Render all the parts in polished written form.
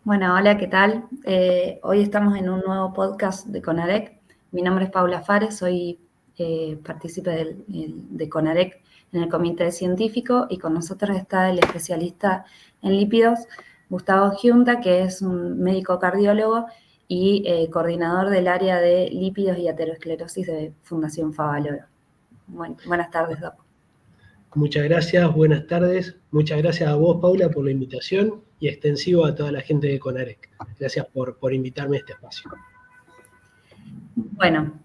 Bueno, hola, ¿qué tal? Hoy estamos en un nuevo podcast de CONAREC. Mi nombre es Paula Fares, soy partícipe de CONAREC en el comité científico y con nosotros está el especialista en lípidos, Gustavo Giunta, que es un médico cardiólogo y coordinador del área de lípidos y aterosclerosis de Fundación Favaloro. Buenas tardes, Doc. Muchas gracias, buenas tardes. Muchas gracias a vos, Paula, por la invitación y extensivo a toda la gente de CONAREC. Gracias por invitarme a este espacio. Bueno,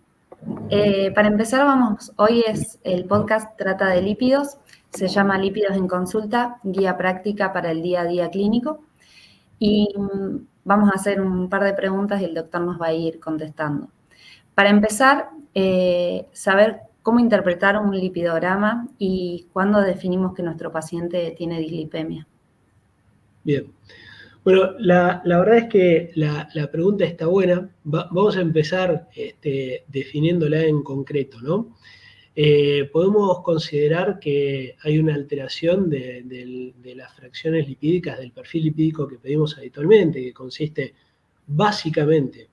para empezar, hoy el podcast trata de lípidos, se llama Lípidos en Consulta, guía práctica para el día a día clínico. Y vamos a hacer un par de preguntas y el doctor nos va a ir contestando. Para empezar, saber cómo interpretar un lipidograma y cuándo definimos que nuestro paciente tiene dislipemia. Bien. Bueno, la verdad es que la pregunta está buena. Vamos a empezar definiéndola en concreto, ¿no? Podemos considerar que hay una alteración de las fracciones lipídicas del perfil lipídico que pedimos habitualmente, que consiste básicamente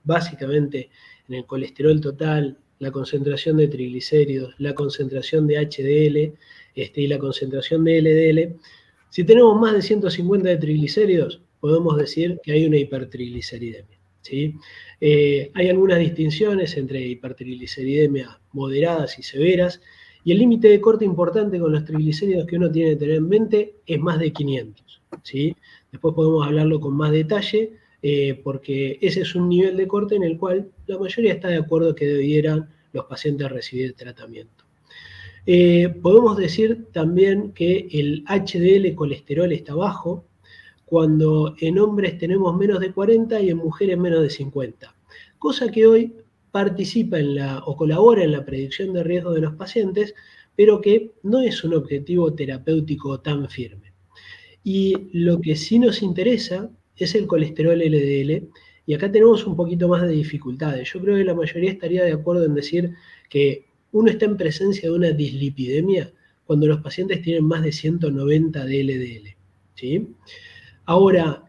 en el colesterol total, la concentración de triglicéridos, la concentración de HDL y la concentración de LDL. Si tenemos más de 150 de triglicéridos, podemos decir que hay una hipertrigliceridemia, ¿sí? Hay algunas distinciones entre hipertrigliceridemia moderadas y severas, y el límite de corte importante con los triglicéridos que uno tiene que tener en mente es más de 500, ¿sí? Después podemos hablarlo con más detalle, porque ese es un nivel de corte en el cual la mayoría está de acuerdo que debieran los pacientes recibir tratamiento. Podemos decir también que el HDL colesterol está bajo cuando en hombres tenemos menos de 40 y en mujeres menos de 50, cosa que hoy participa o colabora en la predicción de riesgo de los pacientes, pero que no es un objetivo terapéutico tan firme. Y lo que sí nos interesa es el colesterol LDL, y acá tenemos un poquito más de dificultades. Yo creo que la mayoría estaría de acuerdo en decir que uno está en presencia de una dislipidemia cuando los pacientes tienen más de 190 de LDL, ¿sí? Ahora,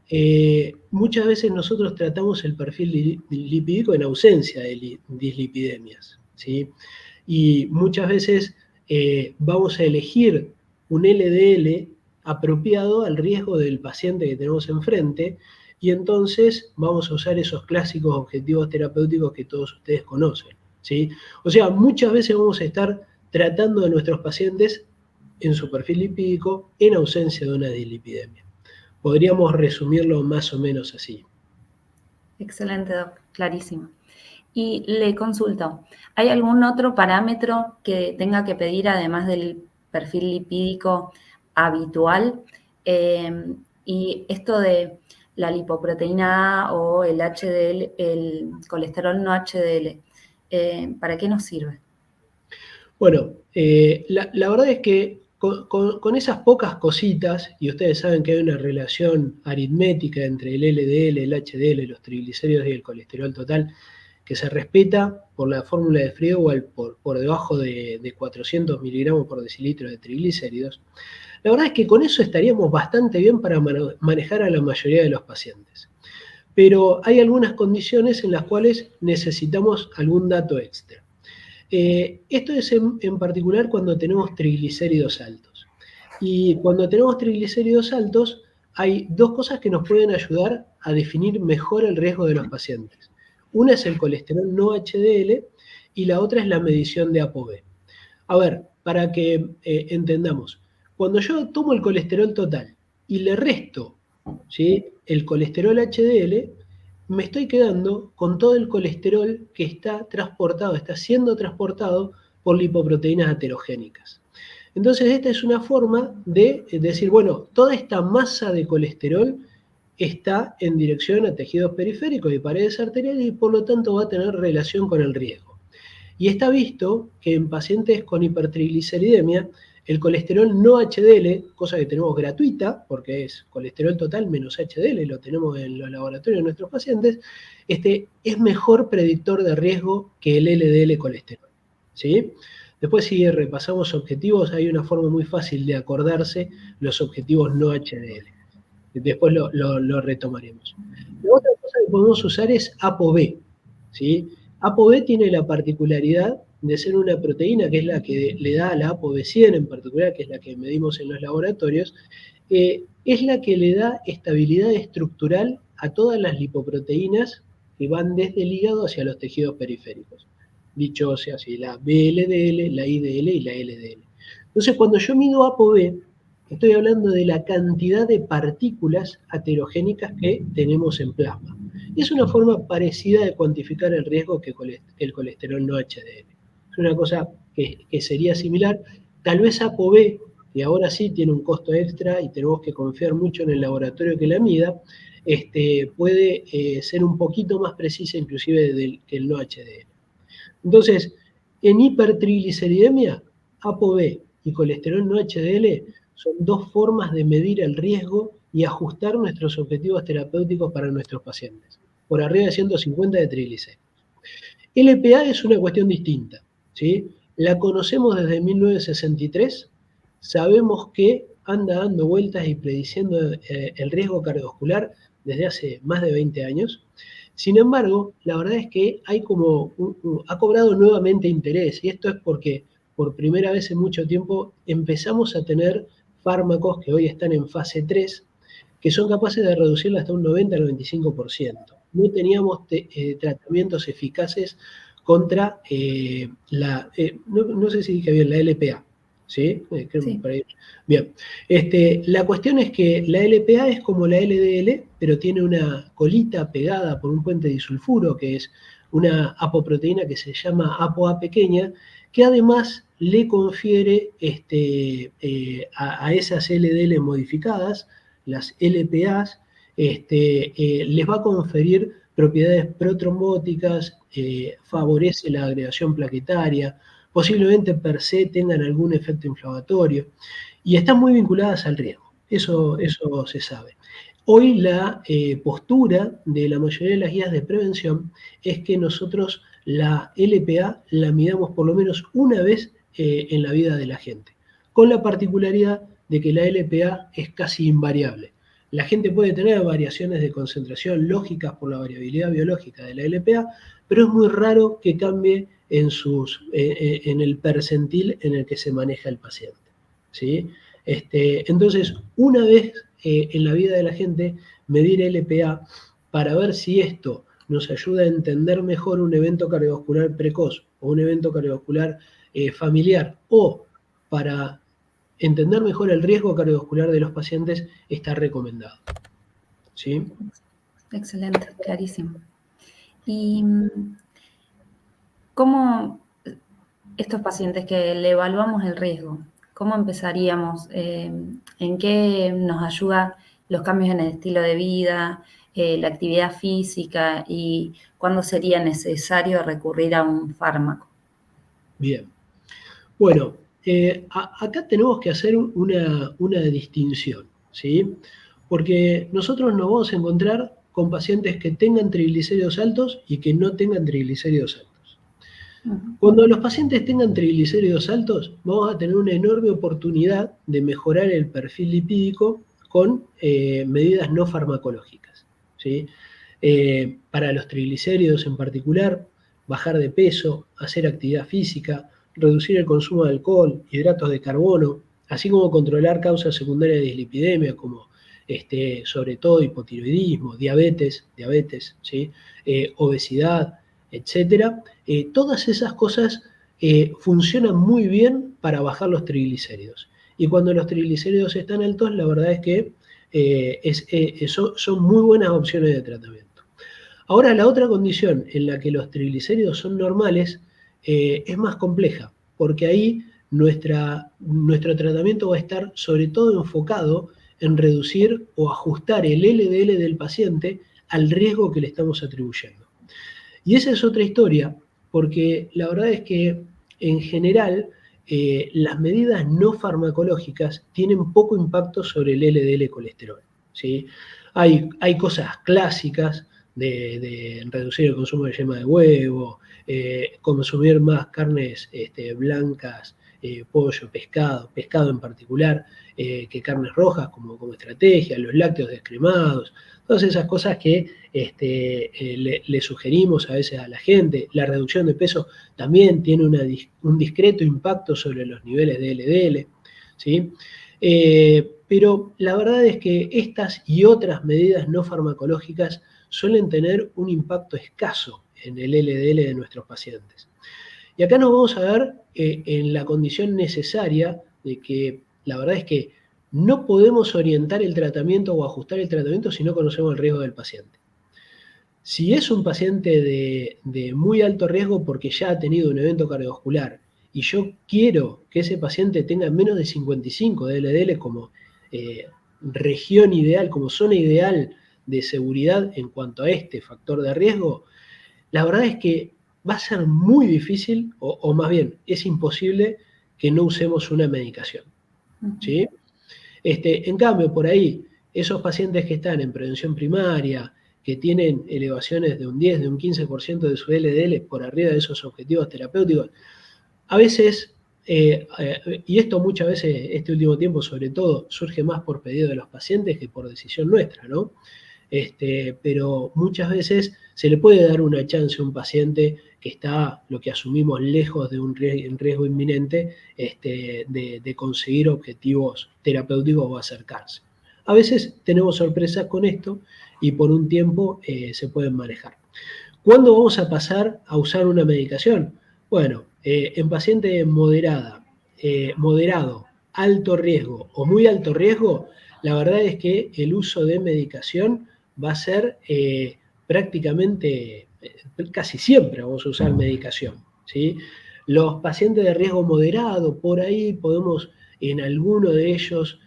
muchas veces nosotros tratamos el perfil lipídico en ausencia de dislipidemias, ¿sí? Y muchas veces vamos a elegir un LDL apropiado al riesgo del paciente que tenemos enfrente, y entonces vamos a usar esos clásicos objetivos terapéuticos que todos ustedes conocen, ¿sí? O sea, muchas veces vamos a estar tratando a nuestros pacientes en su perfil lipídico en ausencia de una dislipidemia. Podríamos resumirlo más o menos así. Excelente, Doc, clarísimo. Y le consulto, ¿hay algún otro parámetro que tenga que pedir además del perfil lipídico habitual? Y esto de la lipoproteína A o el HDL, el colesterol no HDL, ¿para qué nos sirve? Bueno, la verdad es que con esas pocas cositas, y ustedes saben que hay una relación aritmética entre el LDL, el HDL, los triglicéridos y el colesterol total, que se respeta por la fórmula de Friedewald por debajo de 400 miligramos por decilitro de triglicéridos. La verdad es que con eso estaríamos bastante bien para manejar a la mayoría de los pacientes. Pero hay algunas condiciones en las cuales necesitamos algún dato extra. Esto es en particular cuando tenemos triglicéridos altos. Y cuando tenemos triglicéridos altos, hay dos cosas que nos pueden ayudar a definir mejor el riesgo de los pacientes. Una es el colesterol no HDL y la otra es la medición de ApoB. A ver, para que entendamos, cuando yo tomo el colesterol total y le resto, ¿sí?, el colesterol HDL, me estoy quedando con todo el colesterol que está siendo transportado por lipoproteínas aterogénicas. Entonces, esta es una forma de decir, bueno, toda esta masa de colesterol está en dirección a tejidos periféricos y paredes arteriales y por lo tanto va a tener relación con el riesgo. Y está visto que en pacientes con hipertrigliceridemia, el colesterol no HDL, cosa que tenemos gratuita, porque es colesterol total menos HDL, lo tenemos en los laboratorios de nuestros pacientes, es mejor predictor de riesgo que el LDL colesterol, ¿sí? Después, si repasamos objetivos, hay una forma muy fácil de acordarse los objetivos no HDL. después lo retomaremos. La otra cosa que podemos usar es ApoB, ¿sí? ApoB tiene la particularidad de ser una proteína que es la que le da a la ApoB100 en particular, que es la que medimos en los laboratorios, es la que le da estabilidad estructural a todas las lipoproteínas que van desde el hígado hacia los tejidos periféricos. Dicho sea así, la VLDL, la IDL y la LDL. Entonces, cuando yo mido ApoB, estoy hablando de la cantidad de partículas aterogénicas que tenemos en plasma. Y es una forma parecida de cuantificar el riesgo que el colesterol no HDL. Es una cosa que sería similar. Tal vez ApoB, que ahora sí tiene un costo extra y tenemos que confiar mucho en el laboratorio que la mida, puede ser un poquito más precisa inclusive que el no HDL. Entonces, en hipertrigliceridemia, ApoB y colesterol no HDL son dos formas de medir el riesgo y ajustar nuestros objetivos terapéuticos para nuestros pacientes, por arriba de 150 de triglicéridos. LPA es una cuestión distinta, ¿sí? La conocemos desde 1963, sabemos que anda dando vueltas y prediciendo el riesgo cardiovascular desde hace más de 20 años. Sin embargo, la verdad es que ha cobrado nuevamente interés, y esto es porque por primera vez en mucho tiempo empezamos a tener fármacos que hoy están en fase 3, que son capaces de reducirla hasta un 90 al 95%. No teníamos tratamientos eficaces contra no sé si dije bien, la LPA. ¿Sí? Sí. Bien. La cuestión es que la LPA es como la LDL, pero tiene una colita pegada por un puente disulfuro, que es una apoproteína que se llama ApoA pequeña, que además le confiere a esas LDL modificadas, las LPAs, les va a conferir propiedades protrombóticas, favorece la agregación plaquetaria, posiblemente per se tengan algún efecto inflamatorio, y están muy vinculadas al riesgo, eso se sabe. Hoy la postura de la mayoría de las guías de prevención es que nosotros la LPA la midamos por lo menos una vez en la vida de la gente, con la particularidad de que la LPA es casi invariable. La gente puede tener variaciones de concentración lógicas por la variabilidad biológica de la LPA, pero es muy raro que cambie en el percentil en el que se maneja el paciente, ¿sí? Entonces, una vez en la vida de la gente, medir LPA para ver si esto nos ayuda a entender mejor un evento cardiovascular precoz o un evento cardiovascular familiar, o para entender mejor el riesgo cardiovascular de los pacientes, está recomendado. ¿Sí? Excelente, clarísimo. ¿Y cómo estos pacientes que le evaluamos el riesgo, cómo empezaríamos? ¿En qué nos ayuda los cambios en el estilo de vida, la actividad física, y cuándo sería necesario recurrir a un fármaco? Bien. Bueno, acá tenemos que hacer una distinción, ¿sí? Porque nosotros nos vamos a encontrar con pacientes que tengan triglicéridos altos y que no tengan triglicéridos altos. Cuando los pacientes tengan triglicéridos altos, vamos a tener una enorme oportunidad de mejorar el perfil lipídico con medidas no farmacológicas, ¿sí? Para los triglicéridos en particular, bajar de peso, hacer actividad física, reducir el consumo de alcohol, hidratos de carbono, así como controlar causas secundarias de dislipidemia, como sobre todo hipotiroidismo, diabetes, ¿sí? Obesidad, etcétera. Todas esas cosas funcionan muy bien para bajar los triglicéridos. Y cuando los triglicéridos están altos, la verdad es que son muy buenas opciones de tratamiento. Ahora, la otra condición en la que los triglicéridos son normales es más compleja, porque ahí nuestro tratamiento va a estar sobre todo enfocado en reducir o ajustar el LDL del paciente al riesgo que le estamos atribuyendo. Y esa es otra historia, porque la verdad es que en general las medidas no farmacológicas tienen poco impacto sobre el LDL colesterol, ¿sí? Hay cosas clásicas de reducir el consumo de yema de huevo, consumir más carnes blancas pollo, pescado en particular, que carnes rojas como estrategia, los lácteos descremados, todas esas cosas que le sugerimos a veces a la gente. La reducción de peso también tiene un discreto impacto sobre los niveles de LDL, ¿sí? Pero la verdad es que estas y otras medidas no farmacológicas suelen tener un impacto escaso en el LDL de nuestros pacientes. Y acá nos vamos a ver en la condición necesaria de que la verdad es que no podemos orientar el tratamiento o ajustar el tratamiento si no conocemos el riesgo del paciente. Si es un paciente de muy alto riesgo porque ya ha tenido un evento cardiovascular y yo quiero que ese paciente tenga menos de 55 de LDL como región ideal, como zona ideal de seguridad en cuanto a este factor de riesgo, la verdad es que va a ser muy difícil, o más bien, es imposible que no usemos una medicación, ¿sí? En cambio, por ahí, esos pacientes que están en prevención primaria, que tienen elevaciones de un 10, de un 15% de su LDL por arriba de esos objetivos terapéuticos, a veces, y esto muchas veces, este último tiempo sobre todo, surge más por pedido de los pacientes que por decisión nuestra, ¿no? Pero muchas veces se le puede dar una chance a un paciente que está, lo que asumimos, lejos de un riesgo inminente de conseguir objetivos terapéuticos o acercarse. A veces tenemos sorpresas con esto y por un tiempo se pueden manejar. ¿Cuándo vamos a pasar a usar una medicación? Bueno, en paciente moderado, alto riesgo o muy alto riesgo, la verdad es que el uso de medicación va a ser prácticamente, casi siempre vamos a usar medicación, ¿sí? Los pacientes de riesgo moderado, por ahí podemos en alguno de ellos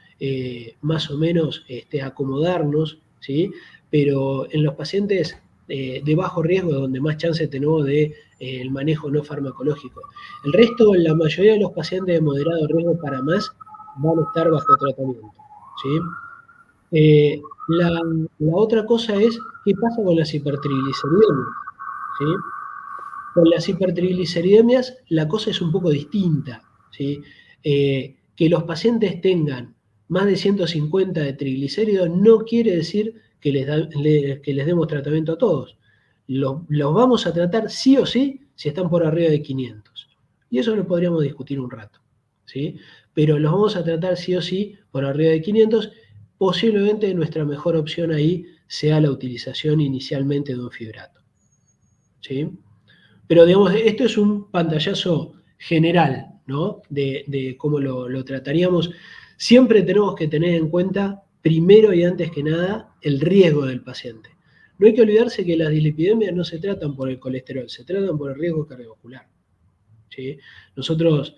más o menos acomodarnos, ¿sí? Pero en los pacientes de bajo riesgo, donde más chance tenemos de el manejo no farmacológico. El resto, la mayoría de los pacientes de moderado riesgo para más, van a estar bajo tratamiento, ¿sí? La otra cosa es, ¿qué pasa con las hipertrigliceridemias? ¿Sí? Con las hipertrigliceridemias la cosa es un poco distinta, ¿sí? Que los pacientes tengan más de 150 de triglicéridos no quiere decir que les demos tratamiento a todos. Los vamos a tratar sí o sí si están por arriba de 500. Y eso lo podríamos discutir un rato, ¿sí? Pero los vamos a tratar sí o sí por arriba de 500. Posiblemente nuestra mejor opción ahí sea la utilización inicialmente de un fibrato, ¿sí? Pero digamos, esto es un pantallazo general, ¿no? De cómo lo trataríamos. Siempre tenemos que tener en cuenta, primero y antes que nada, el riesgo del paciente. No hay que olvidarse que las dislipidemias no se tratan por el colesterol, se tratan por el riesgo cardiovascular, ¿sí? Nosotros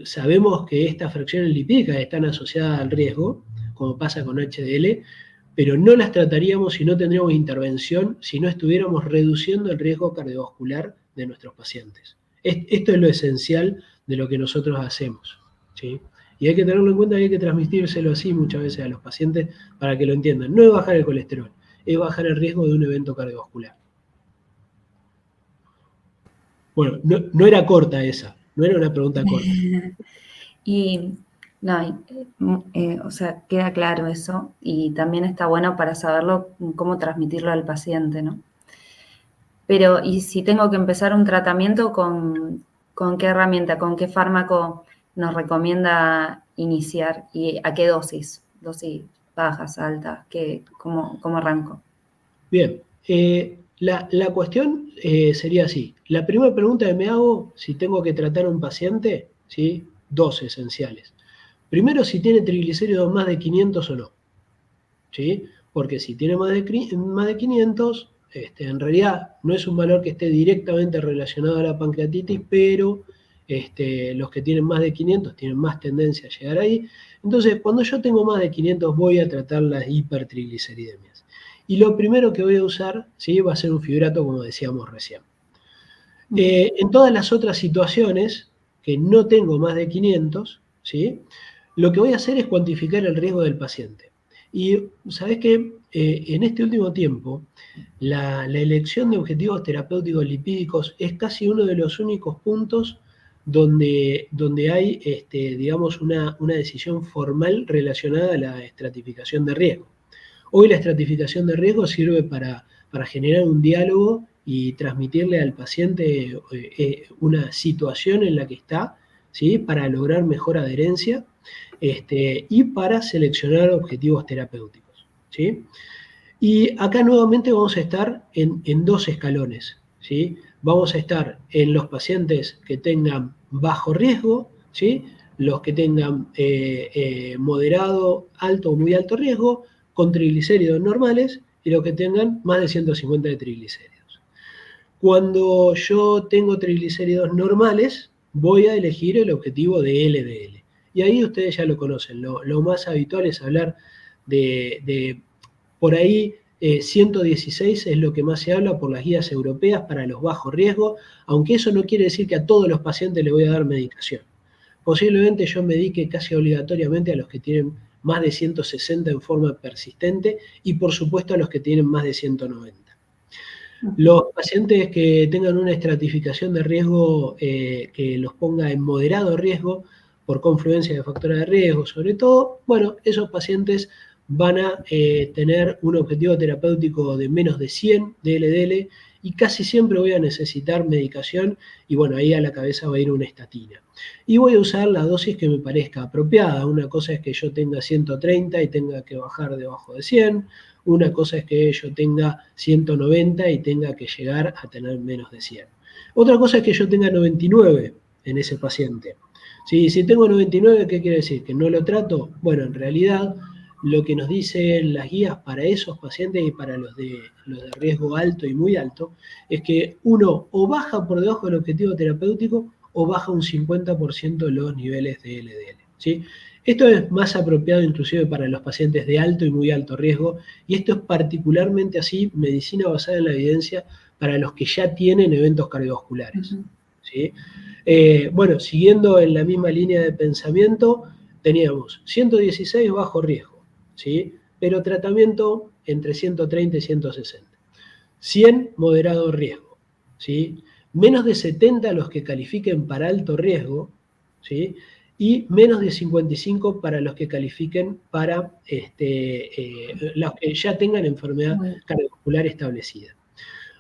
sabemos que estas fracciones lipídicas están asociadas al riesgo, como pasa con HDL, pero no las trataríamos si no tendríamos intervención, si no estuviéramos reduciendo el riesgo cardiovascular de nuestros pacientes. Esto es lo esencial de lo que nosotros hacemos, ¿sí? Y hay que tenerlo en cuenta y hay que transmitírselo así muchas veces a los pacientes para que lo entiendan. No es bajar el colesterol, es bajar el riesgo de un evento cardiovascular. Bueno, no era corta esa, no era una pregunta corta. Y no, o sea, queda claro eso y también está bueno para saberlo, cómo transmitirlo al paciente, ¿no? Pero, ¿y si tengo que empezar un tratamiento, con qué herramienta, con qué fármaco nos recomienda iniciar y a qué dosis? ¿Dosis bajas, altas? ¿Cómo arranco? Bien, la cuestión sería así. La primera pregunta que me hago, si tengo que tratar a un paciente, ¿sí? Dos esenciales. Primero, si tiene triglicéridos más de 500 o no, ¿sí? Porque si tiene más de 500, en realidad no es un valor que esté directamente relacionado a la pancreatitis, pero los que tienen más de 500 tienen más tendencia a llegar ahí. Entonces, cuando yo tengo más de 500, voy a tratar las hipertrigliceridemias. Y lo primero que voy a usar, ¿sí? Va a ser un fibrato, como decíamos recién. En todas las otras situaciones que no tengo más de 500, ¿sí? Lo que voy a hacer es cuantificar el riesgo del paciente. Y sabés que en este último tiempo, la elección de objetivos terapéuticos lipídicos es casi uno de los únicos puntos donde hay, digamos, una decisión formal relacionada a la estratificación de riesgo. Hoy la estratificación de riesgo sirve para generar un diálogo y transmitirle al paciente una situación en la que está, ¿sí? Para lograr mejor adherencia y para seleccionar objetivos terapéuticos, ¿sí? Y acá nuevamente vamos a estar en dos escalones, ¿sí? Vamos a estar en los pacientes que tengan bajo riesgo, ¿sí? Los que tengan moderado, alto o muy alto riesgo, con triglicéridos normales, y los que tengan más de 150 de triglicéridos. Cuando yo tengo triglicéridos normales, voy a elegir el objetivo de LDL. Y ahí ustedes ya lo conocen. Lo más habitual es hablar de por ahí 116 es lo que más se habla por las guías europeas para los bajos riesgos, aunque eso no quiere decir que a todos los pacientes les voy a dar medicación. Posiblemente yo medique casi obligatoriamente a los que tienen más de 160 en forma persistente y por supuesto a los que tienen más de 190. Los pacientes que tengan una estratificación de riesgo que los ponga en moderado riesgo por confluencia de factores de riesgo, sobre todo, bueno, esos pacientes van a tener un objetivo terapéutico de menos de 100 de LDL y casi siempre voy a necesitar medicación y bueno, ahí a la cabeza va a ir una estatina. Y voy a usar la dosis que me parezca apropiada. Una cosa es que yo tenga 130 y tenga que bajar debajo de 100. Una cosa es que yo tenga 190 y tenga que llegar a tener menos de 100. Otra cosa es que yo tenga 99 en ese paciente. Si tengo 99, ¿qué quiere decir? ¿Que no lo trato? Bueno, en realidad lo que nos dicen las guías para esos pacientes y para los de riesgo alto y muy alto es que uno o baja por debajo del objetivo terapéutico o baja un 50% los niveles de LDL, ¿sí? Esto es más apropiado inclusive para los pacientes de alto y muy alto riesgo, y esto es particularmente así, medicina basada en la evidencia, para los que ya tienen eventos cardiovasculares, ¿sí? Bueno, siguiendo en la misma línea de pensamiento, teníamos 116 bajo riesgo, ¿sí? Pero tratamiento entre 130 y 160. 100 moderado riesgo, ¿sí? Menos de 70 los que califiquen para alto riesgo, ¿sí? Y menos de 55 para los que califiquen para los que ya tengan enfermedad cardiovascular establecida.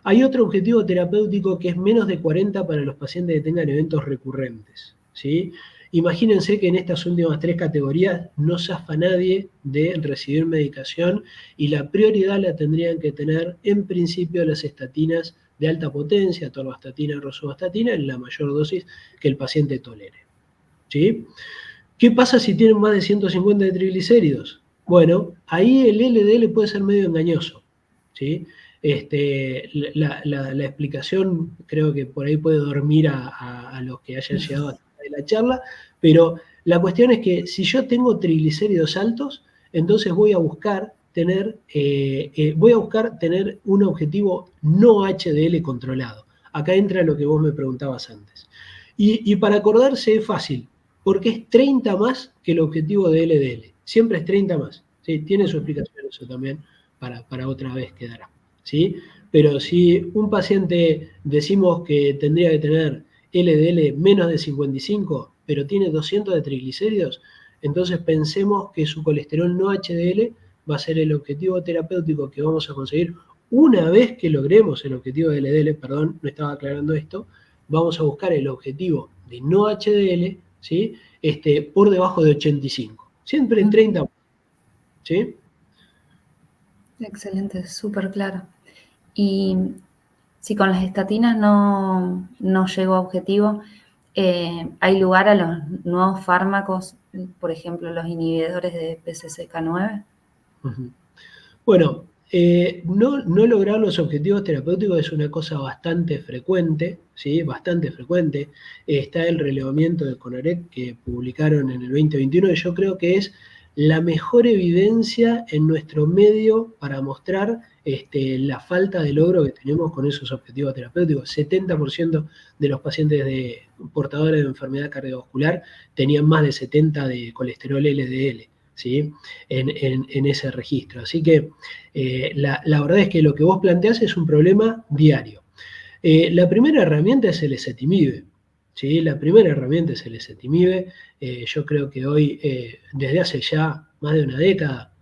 Hay otro objetivo terapéutico que es menos de 40 para los pacientes que tengan eventos recurrentes, ¿sí? Imagínense que en estas últimas tres categorías no zafa nadie de recibir medicación y la prioridad la tendrían que tener en principio las estatinas de alta potencia, atorvastatina, rosuvastatina, en la mayor dosis que el paciente tolere, ¿sí? ¿Qué pasa si tienen más de 150 de triglicéridos? Bueno, ahí el LDL puede ser medio engañoso, ¿sí? La explicación creo que por ahí puede dormir a los que hayan llegado hasta la charla, pero la cuestión es que si yo tengo triglicéridos altos, entonces voy a buscar tener un objetivo no HDL controlado. Acá entra lo que vos me preguntabas antes. Y para acordarse es fácil, porque es 30 más que el objetivo de LDL. Siempre es 30 más. ¿Sí? Tiene su explicación eso también, para otra vez quedará, ¿sí? Pero si un paciente decimos que tendría que tener LDL menos de 55, pero tiene 200 de triglicéridos, entonces pensemos que su colesterol no HDL va a ser el objetivo terapéutico que vamos a conseguir una vez que logremos el objetivo de LDL, perdón, no estaba aclarando esto, vamos a buscar el objetivo de no HDL, ¿sí? Por debajo de 85, siempre en 30, ¿sí? Excelente, súper claro. Y si con las estatinas no llego a objetivo, ¿hay lugar a los nuevos fármacos, por ejemplo, los inhibidores de PCSK9? Bueno, no lograr los objetivos terapéuticos es una cosa bastante frecuente, ¿sí? Bastante frecuente. Está el relevamiento de CONAREC que publicaron en el 2021 y yo creo que es la mejor evidencia en nuestro medio para mostrar la falta de logro que tenemos con esos objetivos terapéuticos. 70% de los pacientes portadores de enfermedad cardiovascular tenían más de 70 de colesterol LDL, ¿sí? En ese registro. Así que la verdad es que lo que vos planteás es un problema diario. La primera herramienta es el ezetimibe, ¿sí? La primera herramienta es el ezetimibe. Yo creo que hoy, desde hace ya más de una década,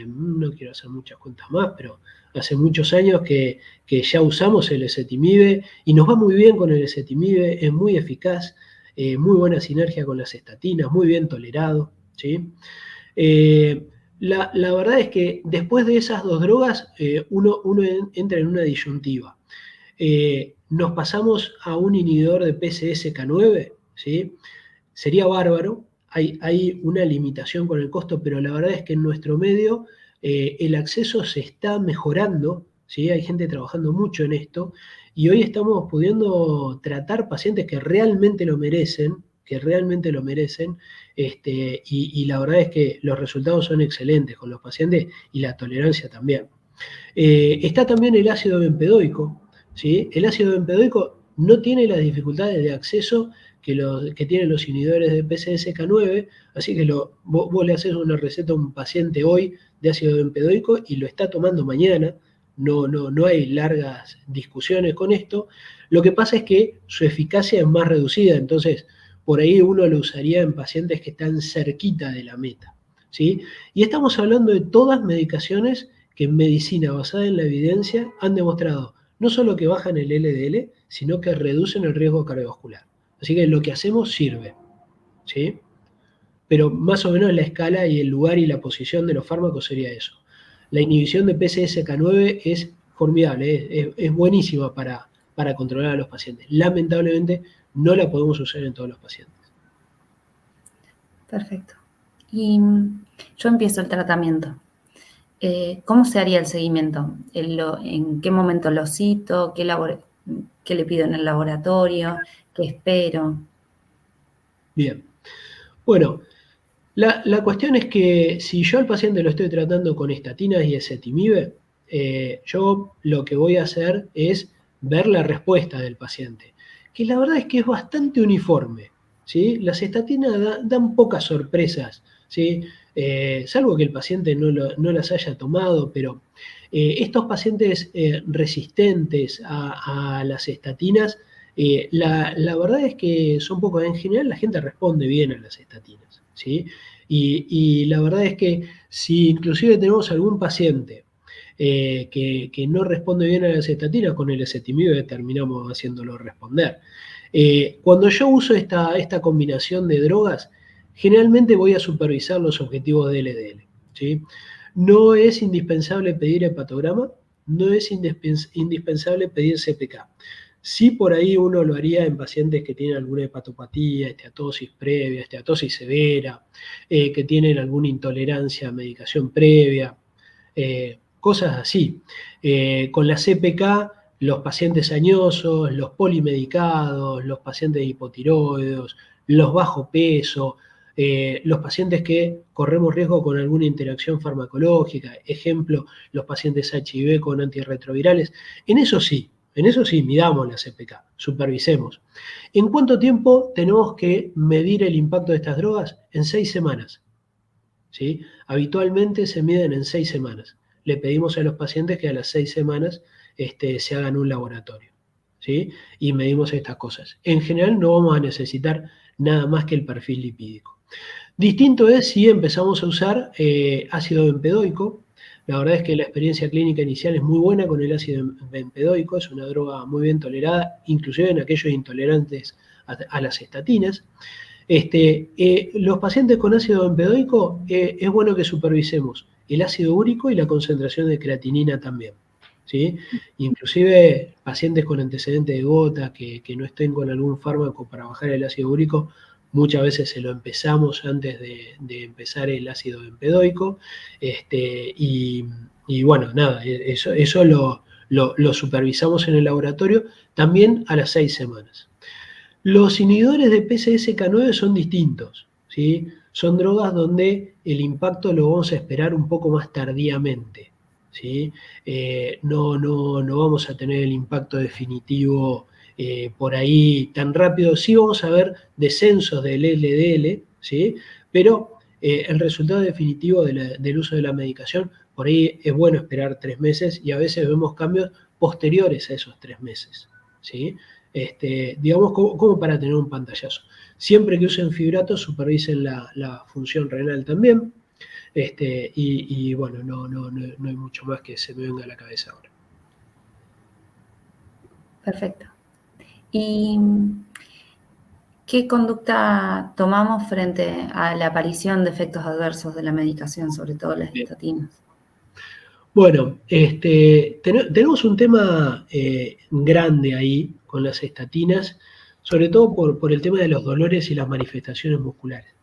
no quiero hacer muchas cuentas más, pero hace muchos años que ya usamos el ezetimibe y nos va muy bien con el ezetimibe, es muy eficaz, muy buena sinergia con las estatinas, muy bien tolerado, ¿sí? La verdad es que después de esas dos drogas, uno entra en una disyuntiva. Nos pasamos a un inhibidor de PCSK9, ¿sí? Sería bárbaro, hay una limitación con el costo, pero la verdad es que en nuestro medio el acceso se está mejorando, ¿sí? Hay gente trabajando mucho en esto, y hoy estamos pudiendo tratar pacientes que realmente lo merecen, y la verdad es que los resultados son excelentes con los pacientes y la tolerancia también. Está también el ácido bempedoico, ¿sí? El ácido bempedoico no tiene las dificultades de acceso que tienen los inhibidores de PCSK9, así que vos le haces una receta a un paciente hoy de ácido bempedoico y lo está tomando mañana. No hay largas discusiones con esto. Lo que pasa es que su eficacia es más reducida, entonces por ahí uno lo usaría en pacientes que están cerquita de la meta, ¿sí? Y estamos hablando de todas medicaciones que en medicina basada en la evidencia han demostrado no solo que bajan el LDL, sino que reducen el riesgo cardiovascular. Así que lo que hacemos sirve, ¿sí? Pero más o menos la escala y el lugar y la posición de los fármacos sería eso. La inhibición de PCSK9 es formidable, es buenísima para controlar a los pacientes. Lamentablemente no la podemos usar en todos los pacientes. Perfecto. Y yo empiezo el tratamiento. ¿Cómo se haría el seguimiento? ¿En qué momento lo cito? ¿Qué le pido en el laboratorio? ¿Qué espero? Bien. Bueno, la cuestión es que si yo al paciente lo estoy tratando con estatinas y ezetimibe, yo lo que voy a hacer es ver la respuesta del paciente, que la verdad es que es bastante uniforme, ¿sí? Las estatinas dan pocas sorpresas, ¿sí? Salvo que el paciente no las haya tomado, pero estos pacientes resistentes a las estatinas, la verdad es que son pocos. En general la gente responde bien a las estatinas, ¿sí? Y la verdad es que si inclusive tenemos algún paciente que no responde bien a las estatinas, con el ezetimibe terminamos haciéndolo responder. Cuando yo uso esta combinación de drogas, generalmente voy a supervisar los objetivos de LDL, ¿sí? No es indispensable pedir hepatograma, no es indispensable pedir CPK. Sí, por ahí uno lo haría en pacientes que tienen alguna hepatopatía, esteatosis previa, esteatosis severa, que tienen alguna intolerancia a medicación previa, cosas así. Con la CPK, los pacientes añosos, los polimedicados, los pacientes hipotiroides, los bajo peso, los pacientes que corremos riesgo con alguna interacción farmacológica, ejemplo, los pacientes HIV con antirretrovirales, en eso sí, midamos la CPK, supervisemos. ¿En cuánto tiempo tenemos que medir el impacto de estas drogas? En 6 semanas. ¿Sí? Habitualmente se miden en 6 semanas. Le pedimos a los pacientes que a las 6 semanas se hagan un laboratorio, ¿sí? Y medimos estas cosas. En general no vamos a necesitar nada más que el perfil lipídico. Distinto es si empezamos a usar ácido bempedoico. La verdad es que la experiencia clínica inicial es muy buena con el ácido bempedoico, es una droga muy bien tolerada, inclusive en aquellos intolerantes a las estatinas. Los pacientes con ácido bempedoico es bueno que supervisemos el ácido úrico y la concentración de creatinina también, ¿sí? Inclusive pacientes con antecedentes de gota que no estén con algún fármaco para bajar el ácido úrico, muchas veces se lo empezamos antes de empezar el ácido bempedoico, y bueno, nada, eso lo supervisamos en el laboratorio también a las 6 semanas. Los inhibidores de PCSK9 son distintos, ¿sí? Son drogas donde el impacto lo vamos a esperar un poco más tardíamente, ¿sí? No vamos a tener el impacto definitivo por ahí tan rápido. Sí vamos a ver descensos del LDL, ¿sí? Pero el resultado definitivo del uso de la medicación, por ahí es bueno esperar 3 meses y a veces vemos cambios posteriores a esos 3 meses, ¿sí? digamos, como para tener un pantallazo. Siempre que usen fibrato, supervisen la función renal también. Y bueno, no hay mucho más que se me venga a la cabeza ahora. Perfecto. ¿Y qué conducta tomamos frente a la aparición de efectos adversos de la medicación, sobre todo las estatinas? Bueno, tenemos un tema grande ahí con las estatinas, sobre todo por el tema de los dolores y las manifestaciones musculares.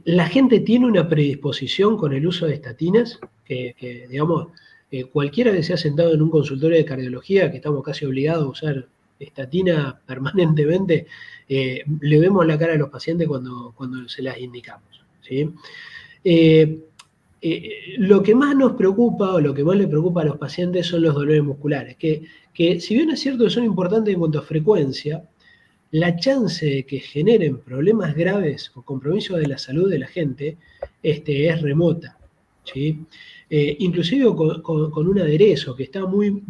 La gente tiene una predisposición con el uso de estatinas, que digamos, cualquiera que se ha sentado en un consultorio de cardiología, que estamos casi obligados a usar estatina permanentemente, le vemos la cara a los pacientes cuando se las indicamos, ¿sí? Lo que más nos preocupa o lo que más le preocupa a los pacientes son los dolores musculares, que si bien es cierto que son importantes en cuanto a frecuencia, la chance de que generen problemas graves o compromiso de la salud de la gente es remota, ¿sí? Inclusive con un aderezo que está muy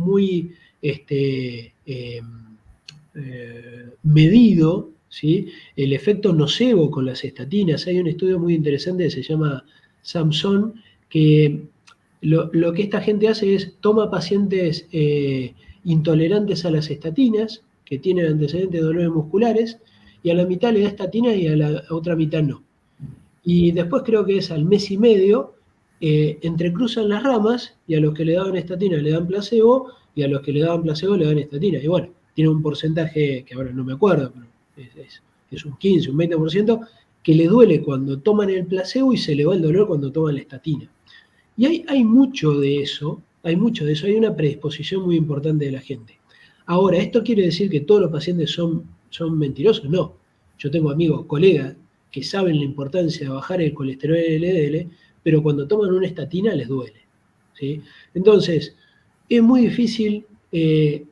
medido, ¿sí? El efecto nocebo con las estatinas. Hay un estudio muy interesante que se llama Samson, que lo que esta gente hace es toma pacientes intolerantes a las estatinas, que tienen antecedentes de dolores musculares, y a la mitad le da estatina y a la otra mitad no. Y después creo que es al mes y medio, entrecruzan las ramas, y a los que le daban estatina le dan placebo, y a los que le daban placebo le dan estatina. Y bueno, tiene un porcentaje que ahora no me acuerdo, pero es un 15, un 20%, que le duele cuando toman el placebo y se le va el dolor cuando toman la estatina. Y hay mucho de eso, hay una predisposición muy importante de la gente. Ahora, ¿esto quiere decir que todos los pacientes son mentirosos? No. Yo tengo amigos, colegas, que saben la importancia de bajar el colesterol LDL, pero cuando toman una estatina les duele, ¿sí? Entonces, es muy difícil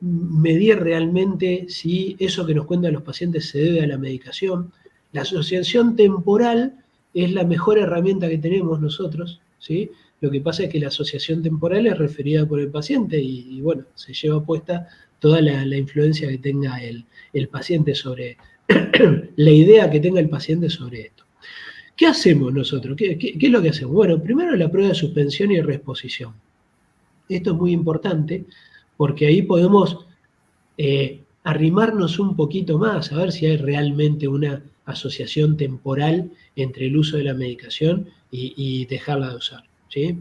medir realmente si eso que nos cuentan los pacientes se debe a la medicación. La asociación temporal es la mejor herramienta que tenemos nosotros, ¿sí? Lo que pasa es que la asociación temporal es referida por el paciente y bueno, se lleva puesta toda la influencia que tenga el paciente sobre, la idea que tenga el paciente sobre esto. ¿Qué hacemos nosotros? ¿Qué es lo que hacemos? Bueno, primero la prueba de suspensión y reexposición. Esto es muy importante porque ahí podemos arrimarnos un poquito más, a ver si hay realmente una asociación temporal entre el uso de la medicación y dejarla de usar, ¿sí?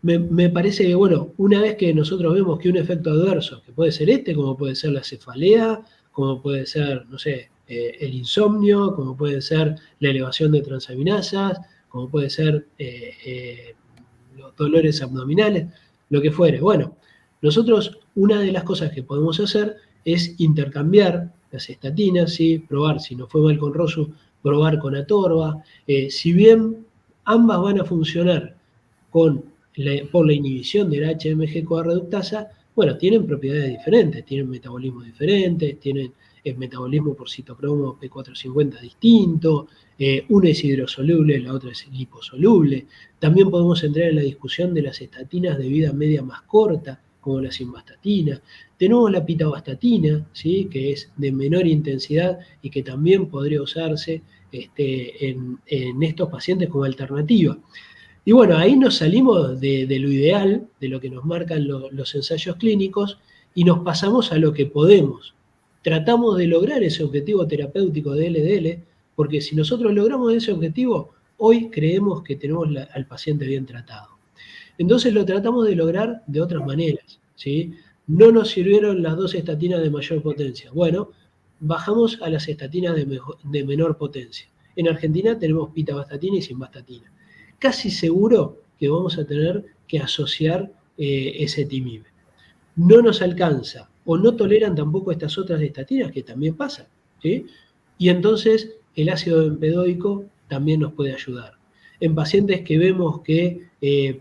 Me parece que, bueno, una vez que nosotros vemos que un efecto adverso, que puede ser como puede ser la cefalea, como puede ser, no sé, el insomnio, como puede ser la elevación de transaminasas, como puede ser los dolores abdominales, lo que fuere. Bueno, nosotros una de las cosas que podemos hacer es intercambiar las estatinas, ¿sí? Probar, si nos fue mal con Rosu, probar con Atorva. Si bien ambas van a funcionar por la inhibición de la HMG-CoA reductasa, bueno, tienen propiedades diferentes, tienen metabolismos diferentes, tienen el metabolismo por citocromo P450 distinto, una es hidrosoluble, la otra es liposoluble. También podemos entrar en la discusión de las estatinas de vida media más corta, como la simvastatina. Tenemos la pitavastatina, ¿sí? Que es de menor intensidad y que también podría usarse en estos pacientes como alternativa. Y bueno, ahí nos salimos de lo ideal, de lo que nos marcan los ensayos clínicos, y nos pasamos a lo que podemos. Tratamos de lograr ese objetivo terapéutico de LDL, porque si nosotros logramos ese objetivo, hoy creemos que tenemos al paciente bien tratado. Entonces lo tratamos de lograr de otras maneras, ¿sí? No nos sirvieron las dos estatinas de mayor potencia. Bueno, bajamos a las estatinas de menor potencia. En Argentina tenemos pitavastatina y simvastatina. Casi seguro que vamos a tener que asociar ezetimibe. No nos alcanza o no toleran tampoco estas otras estatinas, que también pasa, ¿sí? Y entonces el ácido bempedoico también nos puede ayudar. En pacientes que vemos que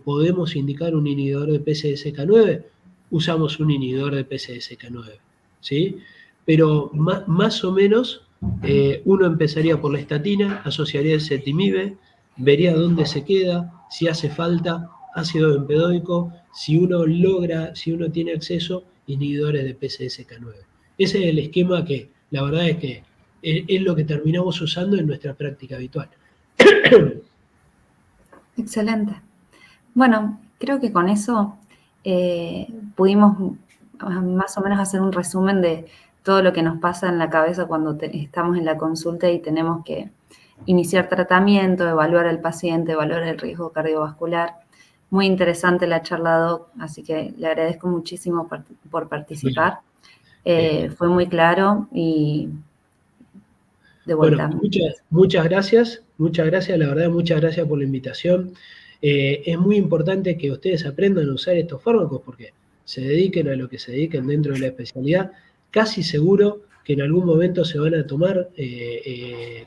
podemos indicar un inhibidor de PCSK9, usamos un inhibidor de PCSK9, ¿sí? Pero más o menos uno empezaría por la estatina, asociaría el ezetimibe, vería dónde se queda, si hace falta, ácido bempedóico, si uno tiene acceso, inhibidores de PCSK9. Ese es el esquema que la verdad es que es lo que terminamos usando en nuestra práctica habitual. Excelente. Bueno, creo que con eso pudimos más o menos hacer un resumen de todo lo que nos pasa en la cabeza cuando estamos en la consulta y tenemos que iniciar tratamiento, evaluar al paciente, evaluar el riesgo cardiovascular. Muy interesante la charla, Doc, así que le agradezco muchísimo por participar. Fue muy claro y de vuelta. Bueno, muchas gracias, la verdad, muchas gracias por la invitación. Es muy importante que ustedes aprendan a usar estos fármacos porque se dediquen a lo que se dediquen dentro de la especialidad. Casi seguro que en algún momento se van a tomar se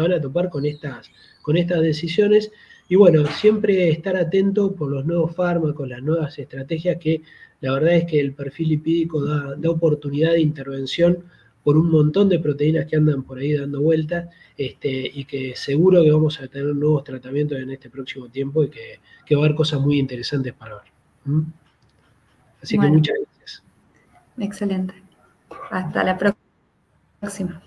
van a topar con estas decisiones. Y bueno, siempre estar atento por los nuevos fármacos, las nuevas estrategias, que la verdad es que el perfil lipídico da oportunidad de intervención por un montón de proteínas que andan por ahí dando vueltas, y que seguro que vamos a tener nuevos tratamientos en este próximo tiempo y que va a haber cosas muy interesantes para ver. Así que Bueno, muchas gracias. excelente. Hasta la próxima.